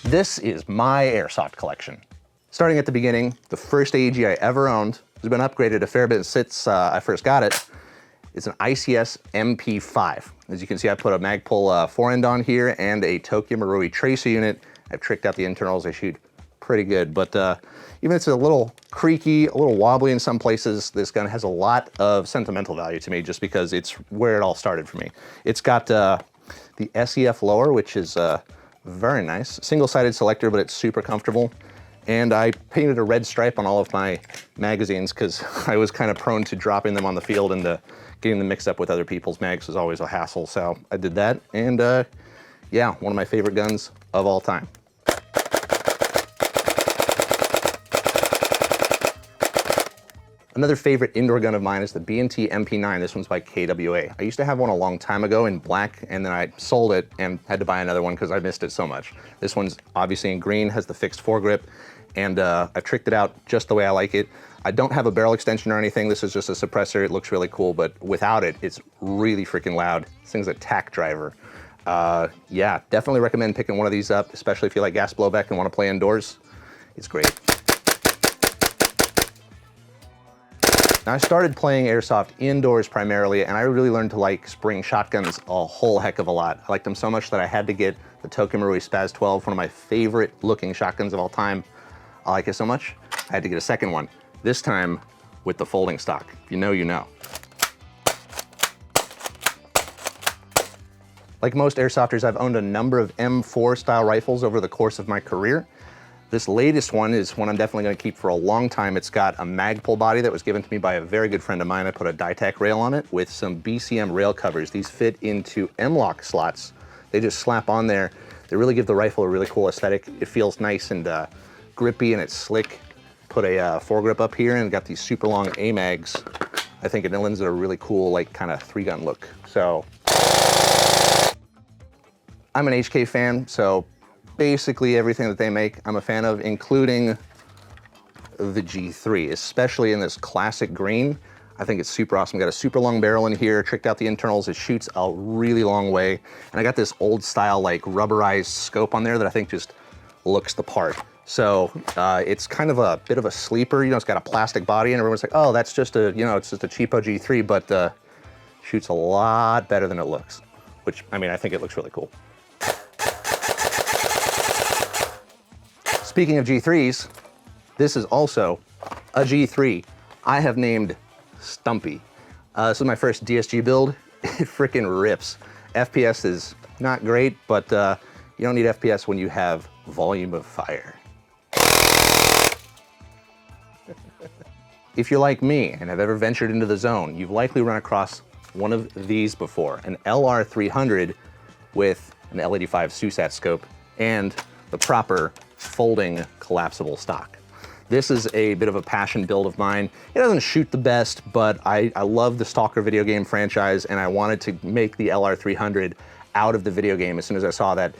This is my Airsoft collection. Starting at the beginning, the first AEG I ever owned has been upgraded a fair bit since I first got it. It's an ICS MP5. As you can see, I put a Magpul forend on here and a Tokyo Marui tracer unit. I've tricked out the internals. They shoot pretty good, but even if it's a little creaky, a little wobbly in some places, this gun has a lot of sentimental value to me just because it's where it all started for me. It's got the SEF lower, which is very nice. Single-sided selector, but it's super comfortable. And I painted a red stripe on all of my magazines because I was kind of prone to dropping them on the field, and getting them mixed up with other people's mags was always a hassle. So I did that, and yeah, one of my favorite guns of all time. Another favorite indoor gun of mine is the B&T MP9. This one's by KWA. I used to have one a long time ago in black, and then I sold it and had to buy another one because I missed it so much. This one's obviously in green, has the fixed foregrip, and I tricked it out just the way I like it. I don't have a barrel extension or anything. This is just a suppressor. It looks really cool, but without it, it's really freaking loud. This thing's a tack driver. Yeah, definitely recommend picking one of these up, especially if you like gas blowback and want to play indoors. It's great. Now, I started playing Airsoft indoors primarily, and I really learned to like spring shotguns a whole heck of a lot. I liked them so much that I had to get the Tokyo Marui Spaz 12, one of my favorite looking shotguns of all time. I like it so much, I had to get a second one. This time with the folding stock. If you know, you know. Like most airsofters, I've owned a number of M4 style rifles over the course of my career. This latest one is one I'm definitely going to keep for a long time. It's got a Magpul body that was given to me by a very good friend of mine. I put a Ditech rail on it with some BCM rail covers. These fit into M-LOK slots. They just slap on there. They really give the rifle a really cool aesthetic. It feels nice and grippy, and it's slick. Put a foregrip up here and got these super long A-mags. I think it lends it a really cool, like, kind of three-gun look. So I'm an HK fan, so basically everything that they make I'm a fan of, including the G3, especially in this classic green. I think it's super awesome. Got a super long barrel in here, tricked out the internals. It shoots a really long way. And I got this old style, like, rubberized scope on there that I think just looks the part. So it's kind of a bit of a sleeper. You know, it's got a plastic body, and everyone's like, oh, that's just a, you know, it's just a cheapo G3, but shoots a lot better than it looks, which, I mean, I think it looks really cool. Speaking of G3s, this is also a G3 I have named Stumpy. This is my first DSG build. It frickin' rips. FPS is not great, but you don't need FPS when you have volume of fire. If you're like me and have ever ventured into the zone, you've likely run across one of these before, an LR300 with an L85 SUSAT scope and the proper folding collapsible stock. This is a bit of a passion build of mine. It doesn't shoot the best, but I love the Stalker video game franchise, and I wanted to make the LR300 out of the video game as soon as I saw that.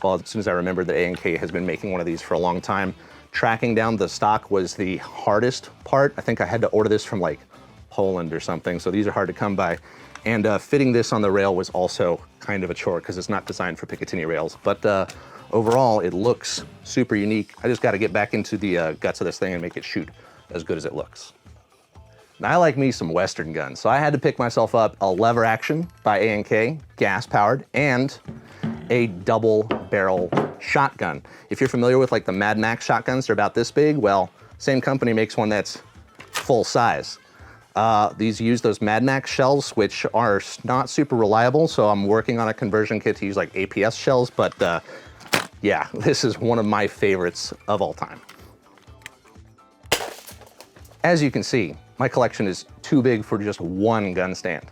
Well, as soon as I remembered that A&K has been making one of these for a long time. Tracking down the stock was the hardest part. I think I had to order this from like Poland or something, so these are hard to come by. And fitting this on the rail was also kind of a chore because it's not designed for Picatinny rails. But overall, it looks super unique. I just got to get back into the guts of this thing and make it shoot as good as it looks. Now, I like me some Western guns, so I had to pick myself up a lever action by A&K, gas powered, and a double barrel shotgun. If you're familiar with like the Mad Max shotguns, they're about this big. Well, same company makes one that's full size. These use those Mad Max shells, which are not super reliable, so I'm working on a conversion kit to use like APS shells, but yeah, this is one of my favorites of all time. As you can see, my collection is too big for just one gun stand.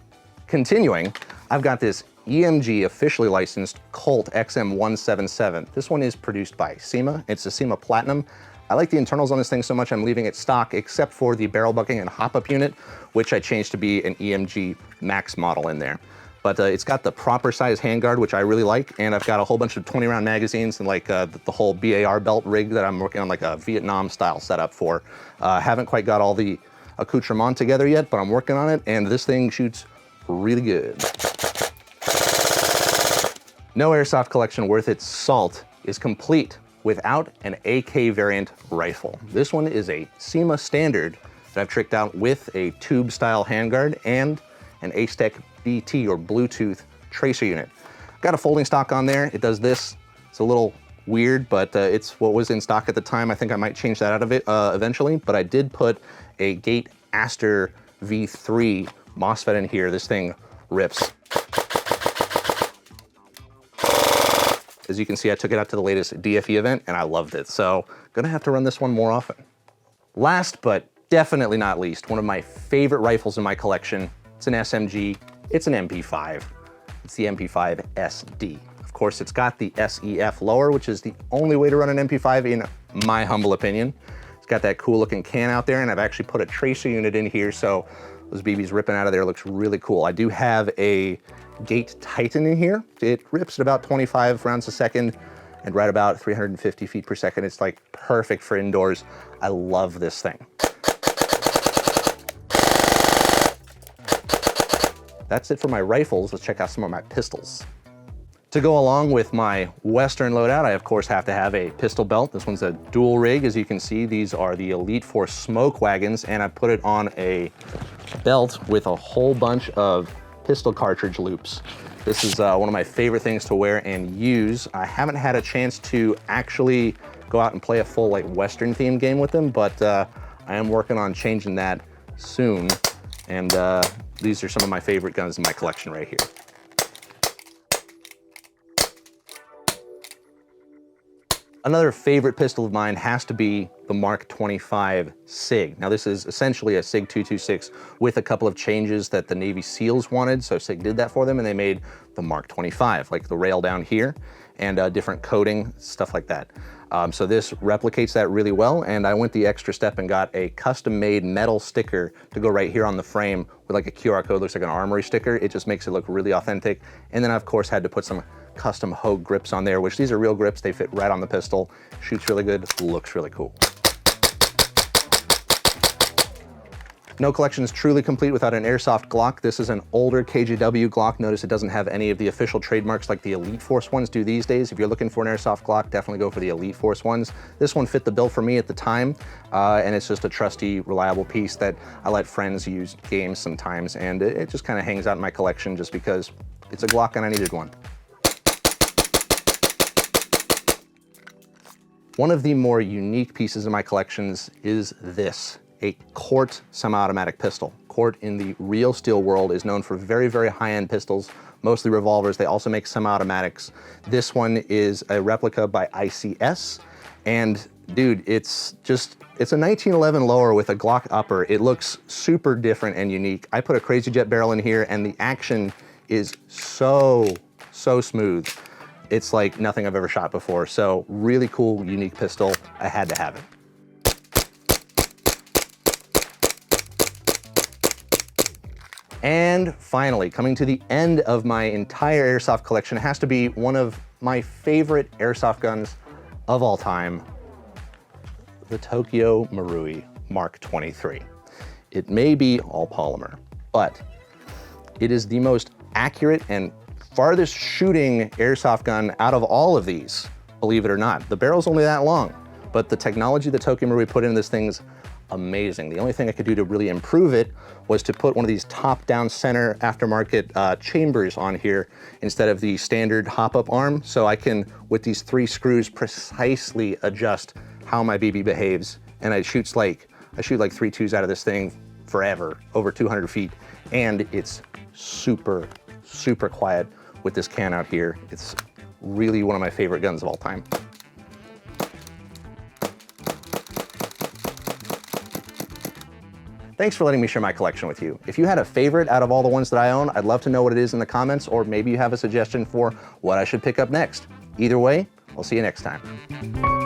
Continuing, I've got this EMG officially licensed Colt XM177. This one is produced by SEMA. It's a SEMA Platinum. I like the internals on this thing so much I'm leaving it stock, except for the barrel bucking and hop-up unit, which I changed to be an EMG Max model in there. But it's got the proper size handguard, which I really like, and I've got a whole bunch of 20-round magazines and like the whole BAR belt rig that I'm working on, like a Vietnam-style setup for. Haven't quite got all the accoutrement together yet, but I'm working on it, and this thing shoots really good. No airsoft collection worth its salt is complete without an AK variant rifle. This one is a SEMA standard that I've tricked out with a tube style handguard and an Ace-Tech BT or Bluetooth tracer unit. Got a folding stock on there. It does this. It's a little weird, but it's what was in stock at the time. I think I might change that out of it eventually, but I did put a Gate Aster V3 MOSFET in here. This thing rips. As you can see, I took it out to the latest DFE event and I loved it. So gonna have to run this one more often. Last, but definitely not least, one of my favorite rifles in my collection. It's an SMG, it's an MP5. It's the MP5 SD. Of course, it's got the SEF lower, which is the only way to run an MP5 in my humble opinion. It's got that cool looking can out there, and I've actually put a tracer unit in here, so those BBs ripping out of there looks really cool. I do have a Gate Titan in here. It rips at about 25 rounds a second and right about 350 feet per second. It's like perfect for indoors. I love this thing. That's it for my rifles. Let's check out some of my pistols. To go along with my Western loadout, I of course have to have a pistol belt. This one's a dual rig. As you can see, these are the Elite Force smoke wagons, and I put it on a belt with a whole bunch of pistol cartridge loops. This is one of my favorite things to wear and use. I haven't had a chance to actually go out and play a full like Western themed game with them, but I am working on changing that soon. And these are some of my favorite guns in my collection right here. Another favorite pistol of mine has to be the Mark 25 SIG. Now this is essentially a SIG 226 with a couple of changes that the Navy SEALs wanted, so SIG did that for them and they made the Mark 25, like the rail down here and different coating, stuff like that. So this replicates that really well, and I went the extra step and got a custom-made metal sticker to go right here on the frame with like a QR code, looks like an armory sticker. It just makes it look really authentic. And then I of course had to put some custom Hogue grips on there, which these are real grips. They fit right on the pistol, shoots really good, looks really cool. No collection is truly complete without an Airsoft GLOCK. This is an older KJW GLOCK. Notice it doesn't have any of the official trademarks like the Elite Force ones do these days. If you're looking for an Airsoft GLOCK, definitely go for the Elite Force ones. This one fit the bill for me at the time, and it's just a trusty, reliable piece that I let friends use games sometimes, and it just kind of hangs out in my collection just because it's a GLOCK and I needed one. One of the more unique pieces in my collections is this, a Korth semi-automatic pistol. Korth in the real steel world is known for very, very high-end pistols, mostly revolvers. They also make semi-automatics. This one is a replica by ICS, and dude, it's a 1911 lower with a GLOCK upper. It looks super different and unique. I put a Crazy Jet barrel in here, and the action is so smooth. It's like nothing I've ever shot before. So really cool, unique pistol. I had to have it. And finally, coming to the end of my entire Airsoft collection, has to be one of my favorite Airsoft guns of all time, the Tokyo Marui Mark 23. It may be all polymer, but it is the most accurate and farthest shooting Airsoft gun out of all of these, believe it or not. The barrel's only that long, but the technology that Tokyo Marui put in this thing's amazing. The only thing I could do to really improve it was to put one of these top-down center aftermarket chambers on here instead of the standard hop-up arm, so I can, with these 3 screws, precisely adjust how my BB behaves. And I shoot like 3 twos out of this thing forever, over 200 feet, and it's super quiet with this can out here. It's really one of my favorite guns of all time. Thanks for letting me share my collection with you. If you had a favorite out of all the ones that I own, I'd love to know what it is in the comments, or maybe you have a suggestion for what I should pick up next. Either way, I'll see you next time.